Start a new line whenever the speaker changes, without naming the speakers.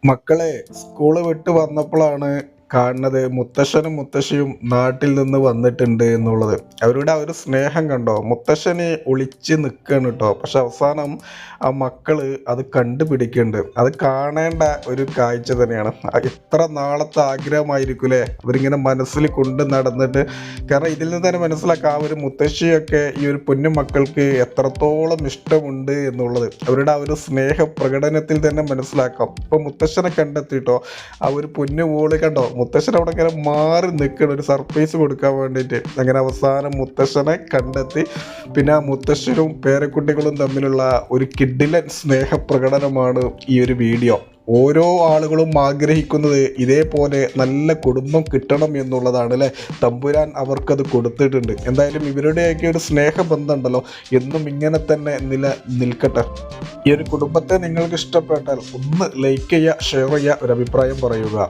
മക്കളെ സ്കൂള് വിട്ട് വന്നപ്പോഴാണ് കാണുന്നത് മുത്തശ്ശനും മുത്തശ്ശിയും നാട്ടിൽ നിന്ന് വന്നിട്ടുണ്ട് എന്നുള്ളത്. അവരുടെ ആ ഒരു സ്നേഹം കണ്ടോ. മുത്തശ്ശന് ഒളിച്ച് നിൽക്കുകയാണ് കേട്ടോ. പക്ഷെ അവസാനം ആ മക്കള് അത് കണ്ടുപിടിക്കുന്നുണ്ട്. അത് കാണേണ്ട ഒരു കാഴ്ച തന്നെയാണ്. എത്ര നാളത്തെ ആഗ്രഹമായിരിക്കും അല്ലേ അവരിങ്ങനെ മനസ്സിൽ കൊണ്ട് നടന്നിട്ട്. കാരണം ഇതിൽ നിന്ന് തന്നെ മനസ്സിലാക്കാം ആ ഒരു മുത്തശ്ശിയൊക്കെ ഈ ഒരു പൊന്നു മക്കൾക്ക് എത്രത്തോളം ഇഷ്ടമുണ്ട് എന്നുള്ളത്. അവരുടെ ആ ഒരു സ്നേഹ പ്രകടനത്തിൽ തന്നെ മനസ്സിലാക്കാം. ഇപ്പൊ മുത്തശ്ശനെ കണ്ടെത്തിട്ടോ ആ ഒരു പൊന്നു മോള് കണ്ടോ. മുത്തശ്ശൻ അവിടെ ഇങ്ങനെ മാറി നിൽക്കണം ഒരു സർപ്രൈസ് കൊടുക്കാൻ വേണ്ടിയിട്ട്. അങ്ങനെ അവസാനം മുത്തശ്ശനെ കണ്ടെത്തി. പിന്നെ ആ മുത്തശ്ശനും പേരക്കുട്ടികളും തമ്മിലുള്ള ഒരു കിഡിലൻ സ്നേഹപ്രകടനമാണ് ഈ ഒരു വീഡിയോ. ഓരോ ആളുകളും ആഗ്രഹിക്കുന്നത് ഇതേപോലെ നല്ല കുടുംബം കിട്ടണം എന്നുള്ളതാണ് അല്ലേ. തമ്പുരാൻ അവർക്കത് കൊടുത്തിട്ടുണ്ട്. എന്തായാലും ഇവരുടെയൊക്കെ ഒരു സ്നേഹബന്ധം ഉണ്ടല്ലോ എന്നും ഇങ്ങനെ തന്നെ നിൽക്കട്ടെ. ഈ ഒരു കുടുംബത്തെ നിങ്ങൾക്ക് ഇഷ്ടപ്പെട്ടാൽ ഒന്ന് ലൈക്ക് ചെയ്യുക, ഷെയർ ചെയ്യുക, ഒരു അഭിപ്രായം പറയുക.